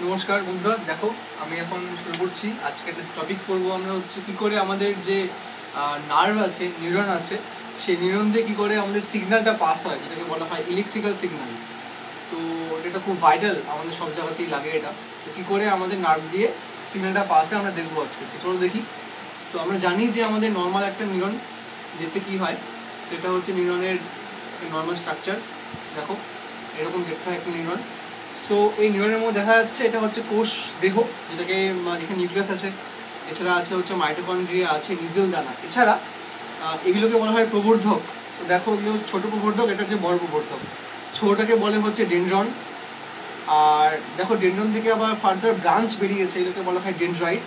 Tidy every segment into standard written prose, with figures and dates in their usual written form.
নমস্কার বন্ধুরা, দেখো আমি এখন শুরু করছি। আজকে একটা টপিক করবো আমরা হচ্ছে কি করে আমাদের যে নার্ভ আছে, নিউরন আছে, সেই নিউরন দিয়ে কি করে আমাদের সিগন্যালটা পাস হয়, যেটাকে বলা হয় ইলেকট্রিক্যাল সিগন্যাল। তো এটা খুব ভাইটাল, আমাদের সব জায়গাতেই লাগে এটা। তো কী করে আমাদের নার্ভ দিয়ে সিগন্যালটা পাস হয় আমরা দেখবো আজকে। তো চলো দেখি। তো আমরা জানি যে আমাদের নর্মাল একটা নিউরন দেখতে কী হয়, তো এটা হচ্ছে নিউরনের নর্মাল স্ট্রাকচার। দেখো এরকম দেখতে হয় একটা নিউরন। সো এই নিউরনের মধ্যে দেখা যাচ্ছে এটা হচ্ছে কোষ দেহ, যেটাকে এখানে নিউক্লিয়াস আছে, এছাড়া আছে হচ্ছে মাইটোকন্ড্রিয়া আছে, নিজেল দানা, এছাড়া এগুলোকে বলা হয় প্রবর্ধক। তো দেখো এগুলো ছোট প্রবর্ধক, এটা হচ্ছে বড় প্রবর্ধক। ছোটটাকে বলে হচ্ছে ডেনড্রন, আর দেখো ডেনড্রন থেকে আবার ফার্দার ব্রাঞ্চ বেরিয়েছে, এগুলোকে বলা হয় ডেনড্রাইট।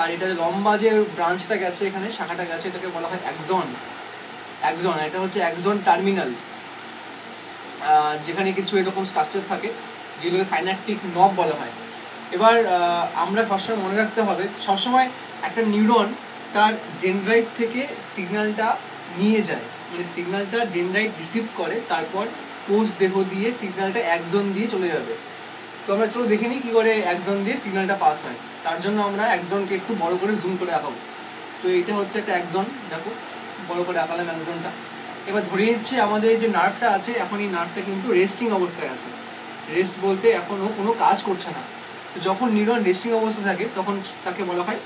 আর এটা লম্বা যে ব্রাঞ্চটা গেছে, এখানে শাখাটা গেছে, এটাকে বলা হয় অ্যাক্সন। এটা হচ্ছে অ্যাক্সন টার্মিনাল, যেখানে কিছু এরকম স্ট্রাকচার থাকে যেগুলোকে সাইন্যাপটিক নব বলা হয়। এবার আমরা সবসময় মনে রাখতে হবে, সবসময় একটা নিউরন তার ডেনড্রাইট থেকে সিগন্যালটা নিয়ে যায়, মানে সিগন্যালটা ডেনড্রাইট রিসিভ করে, তারপর কোষ দেহ দিয়ে সিগন্যালটা অ্যাক্সন দিয়ে চলে যাবে। তো আমরা চলো দেখে নিই কী করে অ্যাক্সন দিয়ে সিগন্যালটা পাস হয়। তার জন্য আমরা অ্যাক্সনকে একটু বড় করে জুম করে আঁকাবো। তো এটা হচ্ছে একটা অ্যাক্সন, দেখো বড় করে আঁকালাম অ্যাক্সনটা। এবার ধরে নিচ্ছে আমাদের যে নার্ভটা আছে, এখন এই নার্ভটা কিন্তু রেস্টিং অবস্থায় আছে। রেস্ট বলতে এখনও কোনো কাজ করছে না। তো যখন নিউরন রেস্টিং অবস্থায় থাকে তখন তাকে বলা হয়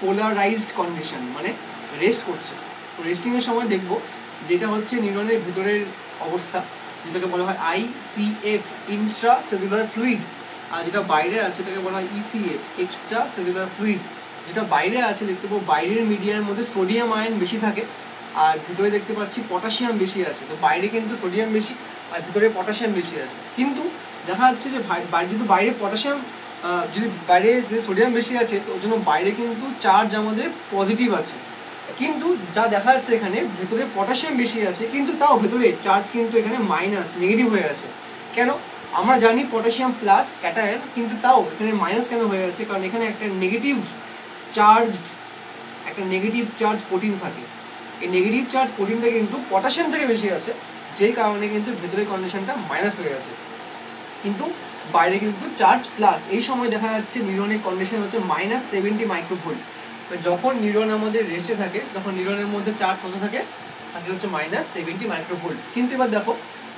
পোলারাইজড কন্ডিশন, মানে রেস্ট করছে। তো রেস্টিংয়ের সময় দেখবো যেটা হচ্ছে নিউরনের ভিতরের অবস্থা, যেটাকে বলা হয় ICF, ইন্ট্রা সেলুলার ফ্লুইড। আর যেটা বাইরে আছে সেটাকে বলা হয় ECF, এক্সট্রা সেলুলার ফ্লুইড। যেটা বাইরে আছে দেখতে পাবো বাইরের মিডিয়ার মধ্যে সোডিয়াম আয়ন বেশি থাকে, আর ভিতরে দেখতে পাচ্ছি পটাশিয়াম বেশি আছে। তো বাইরে কিন্তু সোডিয়াম বেশি আর ভিতরে পটাশিয়াম বেশি আছে। কিন্তু দেখা যাচ্ছে যে যদি বাইরে পটাশিয়াম, যদি বাইরে যে সোডিয়াম বেশি আছে, তো ওই জন্য বাইরে কিন্তু চার্জ আমাদের পজিটিভ আছে। কিন্তু যা দেখা যাচ্ছে এখানে ভেতরে পটাশিয়াম বেশি আছে, কিন্তু তাও ভেতরে চার্জ কিন্তু এখানে মাইনাস, নেগেটিভ হয়ে আছে। কেন? আমরা জানি পটাশিয়াম প্লাস ক্যাটায়ন, কিন্তু তাও এখানে মাইনাস কেন হয়ে আছে? কারণ এখানে একটা নেগেটিভ চার্জ প্রোটিন থাকে। এই নেগেটিভ চার্জ প্রোটিনটা কিন্তু পটাশিয়াম থেকে বেশি আছে, যেই কারণে কিন্তু ভেতরের কন্ডিশনটা মাইনাস হয়ে গেছে, কিন্তু বাইরে কিন্তু চার্জ প্লাস। এই সময় দেখা যাচ্ছে নিউরনের কন্ডিশন হচ্ছে -70 মাইক্রোভোল্ট। যখন নিউরন আমাদের রেস্টে থাকে তখন নিউরনের মধ্যে চার্জ কত থাকে? হচ্ছে -70 মাইক্রোভোল্ট। কিন্তু এবার দেখো,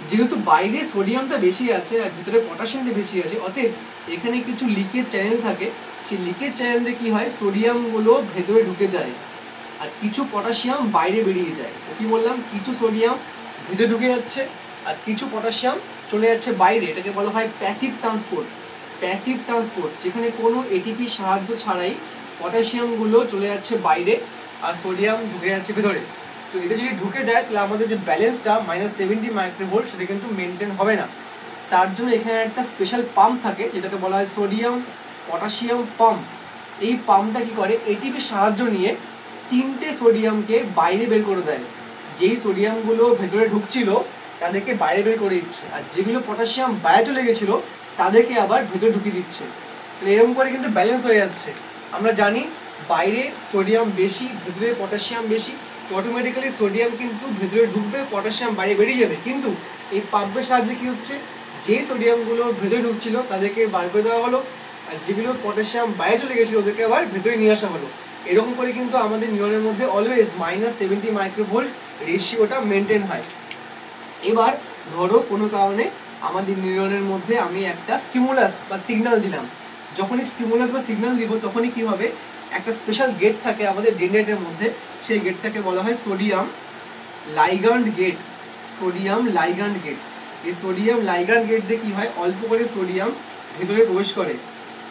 যেহেতু বাইরে সোডিয়ামটা বেশি আছে আর ভিতরে পটাশিয়ামটা বেশি আছে, অতএব এখানে কিছু লিকেজ চ্যানেল থাকে। সেই লিকেজ চ্যানেল দিয়ে কি হয়, সোডিয়ামগুলো ভেতরে ঢুকে যায় আর কিছু পটাশিয়াম বাইরে বেরিয়ে যায়। কি বললাম? কিছু সোডিয়াম ভিতরে ঢুকে যাচ্ছে আর কিছু পটাশিয়াম চলে যাচ্ছে বাইরে। এটাকে বলা হয় প্যাসিভ ট্রান্সপোর্ট, যেখানে কোনো এটিপি সাহায্য ছাড়াই পটাশিয়ামগুলো চলে যাচ্ছে বাইরে আর সোডিয়াম ঢুকে যাচ্ছে ভেতরে। তো এটা যদি ঢুকে যায় তাহলে আমাদের যে ব্যালেন্সটা -70 মাইক্রোভোল্ট, সেটা কিন্তু মেনটেন হবে না। তার জন্য এখানে একটা স্পেশাল পাম্প থাকে, যেটাকে বলা হয় সোডিয়াম পটাশিয়াম পাম্প। এই পাম্পটা কি করে, এটিপির সাহায্য নিয়ে 3টে সোডিয়ামকে বাইরে বের করে দেয়। যেই সোডিয়ামগুলো ভেতরে ঢুকছিল তাদেরকে বাইরে বের করে দিচ্ছে, আর যেগুলো পটাশিয়াম বাইরে চলে গেছিল তাদেরকে আবার ভেতরে ঢুকিয়ে দিচ্ছে। এরকম করে কিন্তু ব্যালেন্স হয়ে যাচ্ছে। আমরা জানি বাইরে সোডিয়াম বেশি, ভেতরে পটাশিয়াম বেশি, তো অটোমেটিক্যালি সোডিয়াম কিন্তু ভেতরে ঢুকবে, পটাশিয়াম বাইরে বেরিয়ে যাবে। কিন্তু এই পাম্পের সাহায্যে কি হচ্ছে, যে সোডিয়ামগুলো ভেতরে ঢুকছিল তাদেরকে বার করে দেওয়া হলো, আর যেগুলো পটাশিয়াম বাইরে চলে গেছিলো ওদেরকে আবার ভেতরে নিয়ে আসা হলো। এরকম করে কিন্তু আমাদের নিউরনের মধ্যে অলওয়েজ -70 মাইক্রোভোল্ট রেশিওটা মেনটেন হয়। এবার ধরো কোনো কারণে আমাদের নিউরনের মধ্যে আমি একটা স্টিমুলাস বা সিগন্যাল দিলাম। যখনই স্টিমুলাস বা সিগন্যাল দিব তখনই কি হবে, একটা স্পেশাল গেট থাকে আমাদের ডেনড্রাইটের মধ্যে, সেই গেটটাকে বলা হয় সোডিয়াম লাইগ্যান্ড গেট। এই সোডিয়াম লাইগ্যান্ড গেট দিয়ে কি হয়, অল্প করে সোডিয়াম ভেতরে প্রবেশ করে।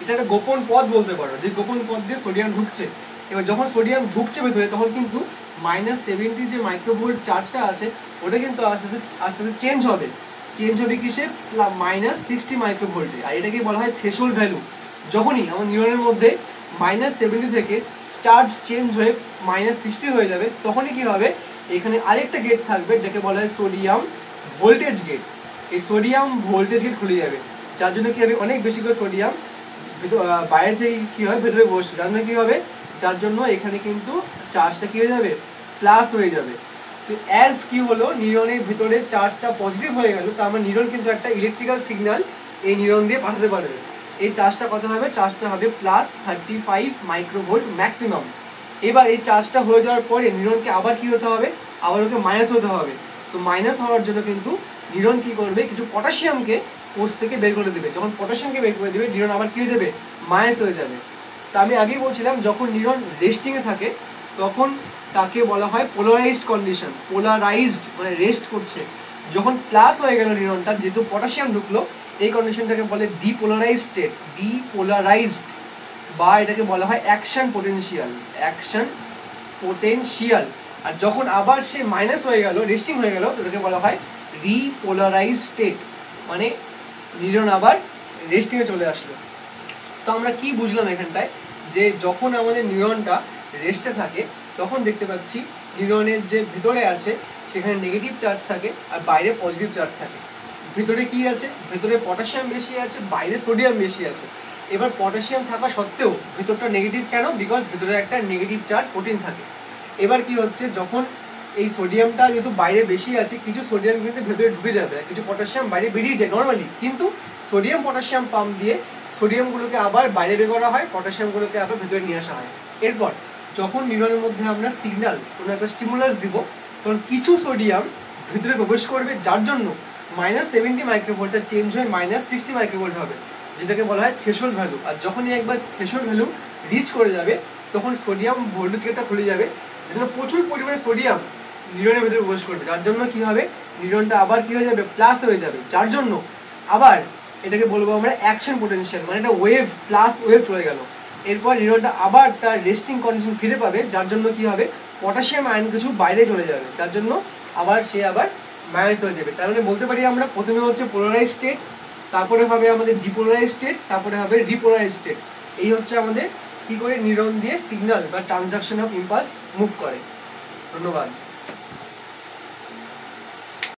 এটা একটা গোপন পথ বলতে পারো, যে গোপন পথ দিয়ে সোডিয়াম ঢুকছে। এবার যখন সোডিয়াম ঢুকছে ভেতরে তখন কিন্তু -70 যে মাইক্রোভোল্ট চার্জটা আছে ওটা কিন্তু আস্তে আস্তে চেঞ্জ হবে কিসে, -60 মাইক্রোভোল্টে। আর এটাকে বলা হয় থ্রেশহোল্ড ভ্যালু। যখনই আমার নিউরনের মধ্যে -70 থেকে চার্জ চেঞ্জ হয়ে -60 হয়ে যাবে, তখনই কি হবে, এখানে আরেকটা গেট থাকবে যাকে বলা হয় সোডিয়াম ভোল্টেজ গেট। এই সোডিয়াম ভোল্টেজ গেট খুলে যাবে, যার জন্য কি হবে, অনেক বেশি করে সোডিয়াম বাইরে থেকে কি হয় ভেতরে বসছে, যার জন্য কি হবে, যার জন্য এখানে কিন্তু চার্জটা কি হয়ে যাবে, প্লাস হয়ে যাবে। তো অ্যাজ কি হলো, নিউরনের ভিতরে চার্জটা পজিটিভ হয়ে গেল, তার মানে নিউরন কিন্তু একটা ইলেকট্রিক্যাল সিগন্যাল এই নিউরন দিয়ে পাঠাতে পারবে। এই চার্জটা কত হবে, চার্জটা হবে +35 মাইক্রোভোল্ট ম্যাক্সিমাম। এবার এই চার্জটা হয়ে যাওয়ার পরে নিউরনকে আবার কি হতে হবে, আবার ওকে মাইনাস হতে হবে। তো মাইনাস হওয়ার জন্য কিন্তু নিউরন কি করবে, কিছু পটাশিয়ামকে কোষ থেকে বের করে দেবে। যখন পটাশিয়ামকে বের করে দেবে, নিউরন আবার কি হয়ে যাবে, মাইনাস হয়ে যাবে। তা আমি আগেই বলছিলাম, যখন নিউরন রেস্টিংয়ে থাকে তখন তাকে বলা হয় পোলারাইজড কন্ডিশন। পোলারাইজড মানে রেস্ট করছে। যখন প্লাস হয়ে গেল নিউরনটা, যেহেতু পটাশিয়াম ঢুকলো, এই কন্ডিশনটাকে বলে ডিপোলারাইজড স্টেট। ডিপোলারাইজড, বা এটাকে বলা হয় অ্যাকশন পোটেনশিয়াল। Action potential. আর যখন আবার সে মাইনাস হয়ে গেল, রেস্টিং হয়ে গেল, এটাকে বলা হয় রিপোলারাইজড স্টেট, মানে নিউরন আবার রেস্টিংয়ে চলে আসলো। তো আমরা কি বুঝলাম এখানটায়, যে যখন আমাদের নিউরনটা রেস্টে থাকে তখন দেখতে পাচ্ছি নিউরনের যে ভিতরে আছে সেখানে নেগেটিভ চার্জ থাকে আর বাইরে পজিটিভ চার্জ থাকে। ভিতরে কি আছে, ভিতরে পটাশিয়াম বেশি আছে, বাইরে সোডিয়াম বেশি আছে। এবার পটাশিয়াম থাকা সত্ত্বেও ভিতরটা নেগেটিভ কেন, বিকজ ভিতরে একটা নেগেটিভ চার্জ প্রোটিন থাকে। এবার কি হচ্ছে, যখন এই সোডিয়ামটা যেহেতু বাইরে বেশি আছে, কিছু সোডিয়াম কিন্তু ভেতরে ঢুকে যাবে, কিছু পটাশিয়াম বাইরে বেরিয়ে যায় নর্মালি, কিন্তু সোডিয়াম পটাশিয়াম পাম্প দিয়ে সোডিয়ামগুলোকে আবার বাইরে বের করা হয়, পটাশিয়ামগুলোকে আবার ভেতরে নিয়ে আসা হয়। এরপর যখন নিউরনের মধ্যে আমরা সিগন্যাল, কোনো একটা স্টিমুলাস দিব, তখন কিছু সোডিয়াম ভিতরে প্রবেশ করবে, যার জন্য -70 মাইক্রোভোল্টটা চেঞ্জ হয়ে -60 মাইক্রোভোল্ট হবে, যেটাকে বলা হয় থ্রেশহোল্ড ভ্যালু। আর যখনই একবার থ্রেশহোল্ড ভ্যালু রিচ করে যাবে, তখন সোডিয়াম ভোল্টেজ গেটটা খুলে যাবে, যার জন্য প্রচুর পরিমাণে সোডিয়াম নিউরনের ভেতরে প্রবেশ করবে, যার জন্য কি হবে, নিউরনটা আবার কি হয়ে যাবে, প্লাস হয়ে যাবে, যার জন্য আবার এটাকে বলবো আমরা অ্যাকশন পোটেনশিয়াল, মানে এটা ওয়েভ, প্লাস ওয়েভ চলে গেল। এরপর নিউরনটা আবার তার রেস্টিং কন্ডিশন ফিরে পাবে, যার জন্য কি হবে, পটাশিয়াম আয়ন কিছু বাইরে চলে যাবে, যার জন্য আবার সে আবার মাইনাস হয়ে যাবে। তার মানে বলতে পারি আমরা, প্রথমে হচ্ছে পোলারাইজ স্টেট, তারপরে হবে আমাদের ডিপোলারাইজ স্টেট, তারপরে হবে রিপোলারাইজ স্টেট। এই হচ্ছে আমাদের কি করে নিউরন দিয়ে সিগন্যাল বা ট্রান্সডাকশন অফ ইম্পালস মুভ করে। ধন্যবাদ।